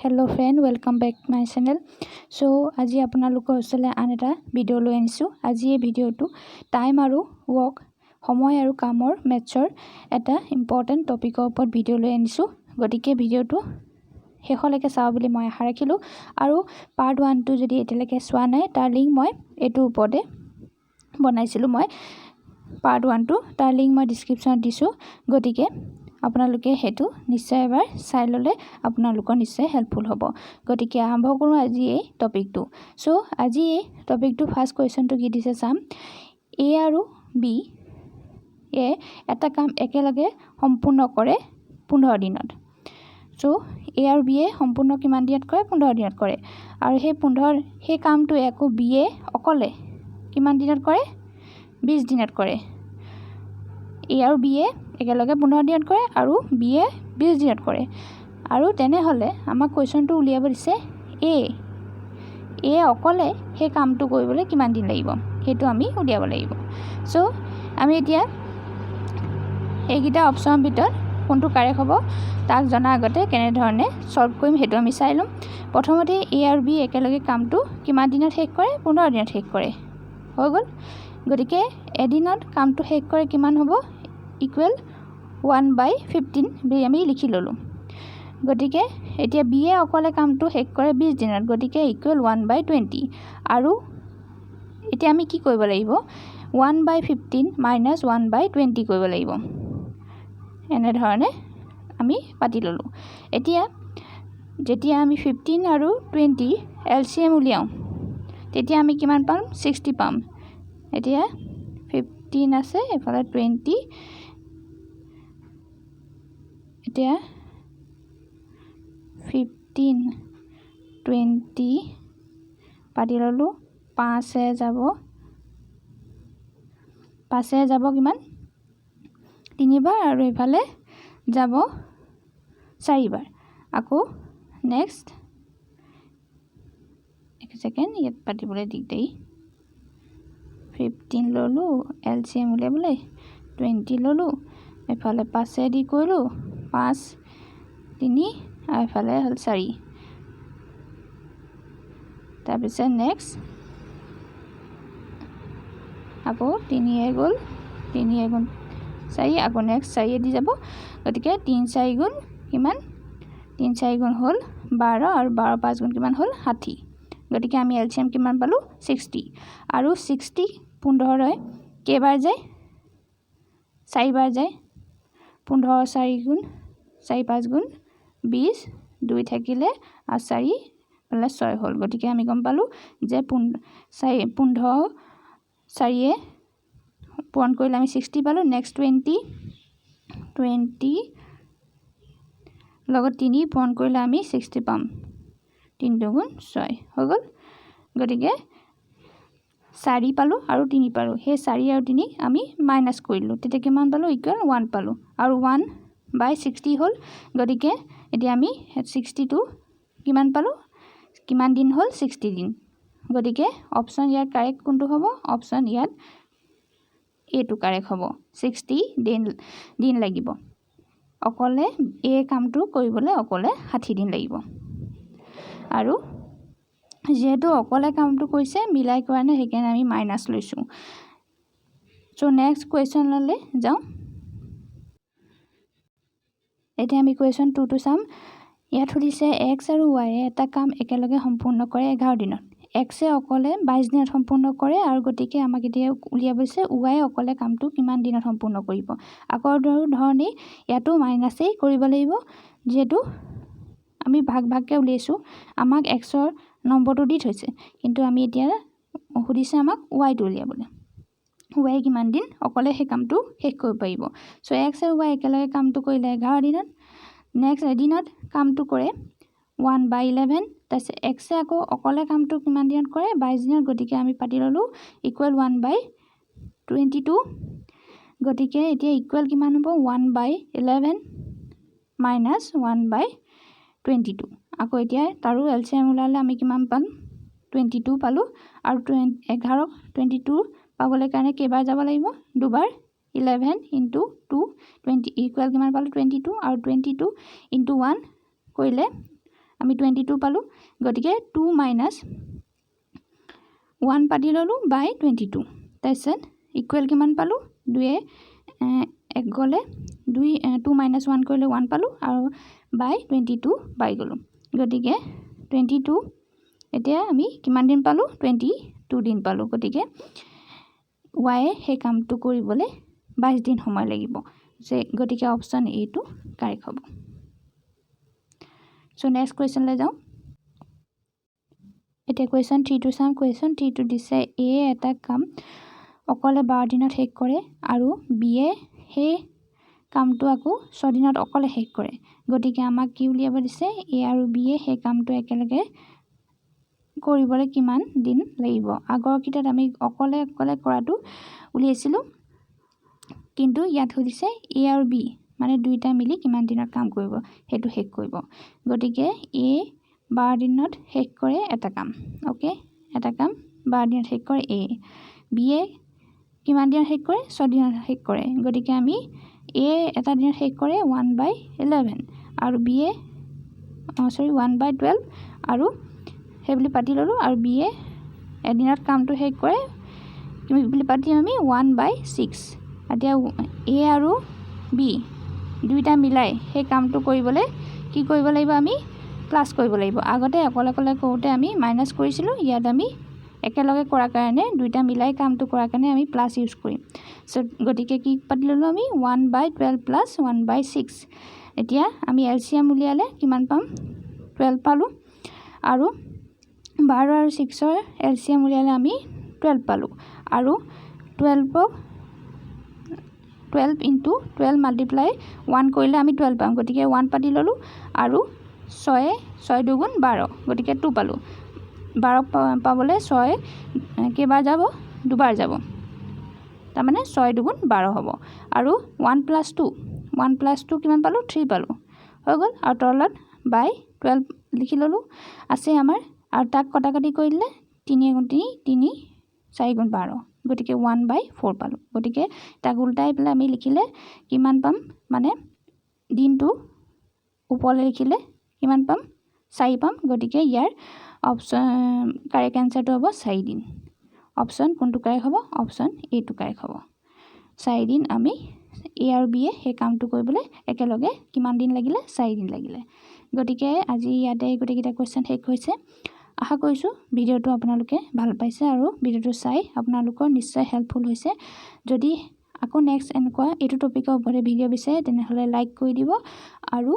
hello friend welcome back my channel so आज आपनालोকৰ ওচৰলৈ আন এটা ভিডিও লৈ আনিছো আজি এই ভিডিওটো টাইম আৰু ওয়াৰ্ক সময় আৰু কামৰ মেথছৰ এটা ইম্পৰ্টেন্ট টপিকৰ ওপৰত ভিডিও লৈ আনিছো গতিকে ভিডিওটো শেষলৈকে চাও বুলি মই আশা ৰাখিলো আৰু পাৰ্ট 1 টো যদি এতিয়ালৈকে চোৱা নাই তাৰ লিংক মই এটো ওপৰতে বনাইছিলো মই পাৰ্ট 1 টো তাৰ লিংক মই ডেসক্ৰিপচনত দিছো গতিকে আপোনালোকে হেতু নিশ্চয় এবাৰ চাই ললে আপোনালোকৰ নিশ্চয় হেল্পফুল হ'ব গতিকে আৰম্ভ কৰো আজি এই টপিকটো সো আজি এই টপিকটো ফাৰ্স্ট কোৱেশ্চনটো কি দিছে চাম এ আৰু বি এ এটা কাম একেলগে সম্পূৰ্ণ কৰে 15 দিনত সো এ আৰু বি এ সম্পূৰ্ণ কিমান দিনত কৰে 15 দিনত কৰে আৰু সেই কামটো একো বি এ অকলে কিমান দিনত কৰে 20 দিনত কৰে এ আৰু বি এ একেলগে 15 দিনত কৰে আৰু বি এ 20 দিনত কৰে আৰু তেনে হলে আমাক কোৱেশ্চনটো উলিয়াব দিছে এ অকলে সেই কামটো কৰিবলৈ কিমান দিন লাগিব হেতু আমি উলিয়াব লাগিব সো আমি এতিয়া এইকিটা অপচনৰ ভিতৰত কোনটো কাৰেক্ট হ'ব তাক জনা আগতে কেনে ধৰণে সলভ কৰিম হেতু আমি চাই লম প্ৰথমতে এ আৰু বি একেলগে কামটো কিমান দিনত শেষ কৰে 15 দিনত শেষ কৰে হৈ গল গতিকে এদিনত কামটো শেষ কৰে কিমান হ'ব ইকুৱেল 1/15 বি আমি লিখি ললো গতিকে এতিয়া বি এ অকলে কামটো শেষ কৰে 20 দিনত গতিকে ইকুৱেল 1/20 আৰু এতিয়া আমি কি কৰিব লাগিব 1/15 - 1/20 কৰিব লাগিব এনে ধৰণে আমি পাতি ললো এতিয়া যেতিয়া আমি 15 আৰু 20 এলসিএম উলিয়াও তেতিয়া আমি কিমান পাম 60 পাম এতিয়া 15 আছে এফালে 20 এতিয়া 15 20 পাতি ললো 5 যাব কিমান তিনিবাৰ আৰু ইফালে যাব চাৰিবাৰ আকৌ নেক্সট এক সেকেন্ড ইয়াত পাতিবলৈ দিগদাৰি 15 ললো এলসিএম উলিয়াবলৈ 20 ললো এফালে 5 দি কৰিলো 5 3 আৰু এফালে হল 4 তাৰপিছত নেক্সট আকৌ 3 গল 3 গুণ 4 আকৌ নেক্সট 4 দি যাব গতিকে 3 4 গুণ কিমান 3 4 গুণ হল 12 আৰু 12 5 গুণ কিমান হল 60 গতিকে আমি এলসিএম কিমান পালো 60 আৰু 60 15 কেইবাৰ যায় 4 বাৰ যায় 15 4 গুণ 4 5 গুণ 20 2 থাকিলে আৰু 4 প্লাস 6 হল গতিকে আমি গম পালো যে 15 4 পূৰণ কৰিলে আমি 60 পালো নেক্সট 20 লগত 3 পূৰণ কৰিলে আমি 60 পাম 3 দুগুণ 6 হৈ গল গতিকে 4 পালো আৰু 3 পালো সেই 4 আৰু 3 আমি মাইনাস কৰিলো তেতিয়া কিমান পালো ইকুৱেল 1 পালো আৰু 1/60 হল গতিকে এতিয়া আমি 60 টো কিমান পালো কিমান দিন হল 60 দিন গতিকে অপচন ইয়াৰ কাৰেক্ট কোনটো হ'ব অপচন ইয়াত এ টো কাৰেক্ট হ'ব 60 দিন লাগিব অকলে এই কামটো কৰিবলৈ অকলে 60 দিন লাগিব আৰু যেহেতু অকলে কামটো কৰিছে মিলাই কৰা নাই সেইকাৰণে আমি মাইনাস লৈছো সো নেক্সট কোৱেশ্চনলৈ যাও এতিয়া আমি কোৱেশ্চন 2 টো চাম ইয়াত সুধিছে x আৰু y এটা কাম একেলগে সম্পূৰ্ণ কৰে 11 দিনত x এ অকলে 22 দিনত সম্পূৰ্ণ কৰে আৰু গতিকে আমাক এতিয়া উলিয়াবছে y অকলে কামটো কিমান দিনত সম্পূৰ্ণ কৰিব আকৌ ধৰণে ইয়াতো মাইনাসেই কৰিব লাগিব যেহেতু আমি ভাগকে উলিয়াইছো আমাক x ৰ নম্বৰটো দি থৈছে কিন্তু আমি এতিয়া সুধিছে আমাক y টো উলিয়াবলৈ y কিমান দিন অকলে সেই কামটো শেষ কৰিব পাৰিব সো x আৰু y একেলগে কামটো কৰিলে 11 দিনত নেক্সট এদিনত কামটো কৰে 1/11 তাছে x এ আকৌ অকলে কামটো কিমান দিনত কৰে 22 দিনত গতিকে আমি পাতি ললো ইকুৱেল 1/22 গতিকে এতিয়া ইকুৱেল কিমান হ'ব 1/11 মাইনাস 1/22 আকৌ এতিয়া তাৰো এলসিএম উলালে আমি কিমান পাম 22 পালো আৰু 11 22 পাবলৈ কাৰণে কেইবাৰ যাব লাগিব দুবাৰ 11 into 2 20 equal কিমান পালো 22 আৰু 22 into 1 কৰিলে আমি 22 পালোঁ গতিকে 2 মাইনাছ 1 পাতি ল'লোঁ বাই 22 তাৰপিছত ইকুৱেল কিমান পালোঁ 2 1 গ'লে 2 মাইনাছ 1 কৰিলে 1 পালোঁ আৰু বাই 22 পাই গ'লোঁ গতিকে 22 এতিয়া আমি কিমান দিন পালোঁ 22 দিন পালোঁ গতিকে y সেই কামটো কৰিবলৈ 22 দিন সময় লাগিব গতিকে অপশ্যন এ টো কাৰেক্ট হ'ব সো নেক্সট কুৱেশ্যনলৈ যাওঁ এতিয়া কুৱেশ্যন 3 টো চাম কুৱেশ্যন 3 টো দিছে এ এটা কাম অকলে 12 দিনত শেষ কৰে আৰু বি এ সেই কামটো আকৌ 6 দিনত অকলে শেষ কৰে গতিকে আমাক কি উলিয়াব দিছে এ আৰু বি এ সেই কামটো একেলগে কৰিবলৈ কিমান দিন লাগিব আগৰ কিটাত আমি অকলে কৰাটো উলিয়াইছিলোঁ কিন্তু ইয়াত সুধিছে এ আৰু বি মানে দুইটা মিলি কিমান দিনত কাম কৰিব হেতু শেষ কৰিব গতিকে এ 12 দিনত শেষ কৰে এটা কাম ওকে এটা কাম 12 দিনত শেষ কৰে এ বি এ কিমান দিনত শেষ কৰে 6 দিনত শেষ কৰে গতিকে আমি এ এটা দিনত শেষ কৰে 1/11 আৰু বি এ 1/12 আৰু হেবলি পাতি ললোঁ আৰু বি এ এদিনত কামটো শেষ কৰে বুলি পাতি আমি 1/6 এতিয়া এ আৰু বি দুইটা মিলাই সেই কামটো কৰিবলৈ কি কৰিব লাগিব আমি প্লাস কৰিব লাগিব আগতে অকলে কৰোতে আমি মাইনাস কৰিছিলোঁ ইয়াত আমি একেলগে কৰাৰ কাৰণে দুইটা মিলাই কামটো কৰাৰ কাৰণে আমি প্লাস ইউজ কৰিম সো গতিকে কি পাতি ললোঁ আমি 1/12 প্লাস 1/6 এতিয়া আমি এলসিএম উলিয়ালে কিমান পাম 12 পালোঁ আৰু 12 আৰু 6 ৰ এলসিএম উলিয়ালে আমি 12 পালোঁ আৰু 12 into 12 multiply 1 কৰিলে আমি 12 পাম গতিকে 1 পাতি ললোঁ আৰু 6 দুগুণ 12 গতিকে 2 পালোঁ 12 পাবলৈ 6 কেইবাৰ যাব দুবাৰ যাব তাৰ মানে 6 দুগুণ 12 হ'ব আৰু 1 + 2 কিমান পালোঁ 3 পালোঁ হৈ গ'ল আৰু তলত বাই 12 লিখি ললোঁ আছে আমাৰ আৰু তাক কটাকটি কৰি দিলে 3 × 3 4 × 12 গতিকে 1/4 পালোঁ গতিকে তাক উল্টাই পেলাই আমি লিখিলে কিমান পাম মানে দিনটো ওপৰলৈ লিখিলে কিমান পাম 4 পাম গতিকে ইয়াৰ অপশ্যন কাৰেক্ট আনসাৰটো হ'ব 4 দিন অপশ্যন কোনটো কাৰেক্ট হ'ব অপশ্যন এ টো কাৰেক্ট হ'ব 4 দিন আমি এ আৰু বি এ সেই কামটো কৰিবলৈ একেলগে কিমান দিন লাগিলে 4 দিন লাগিলে গতিকে আজি ইয়াতে গোটেইকেইটা কোৱেশ্চন শেষ হৈছে আশা কৰিছোঁ ভিডিঅ'টো আপোনালোকে ভাল পাইছে আৰু ভিডিঅ'টো চাই আপোনালোকৰ নিশ্চয় হেল্পফুল হৈছে যদি আকৌ নেক্সট এনেকুৱা এইটো টপিকৰ ওপৰত ভিডিঅ' বিচাৰে তেনেহ'লে লাইক কৰি দিব আৰু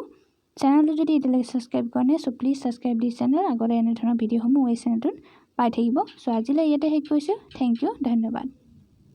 চেনেলটো যদি এতিয়ালৈকে সাবস্ক্ৰাইব কৰা নাই so please subscribe the channel আগলৈ এনে ধৰণৰ ভিডিঅ'সমূহ এই চেনেলটোত পাই থাকিব সো আজিলৈ ইয়াতে শেষ কৰিছোঁ থেংক ইউ ধন্যবাদ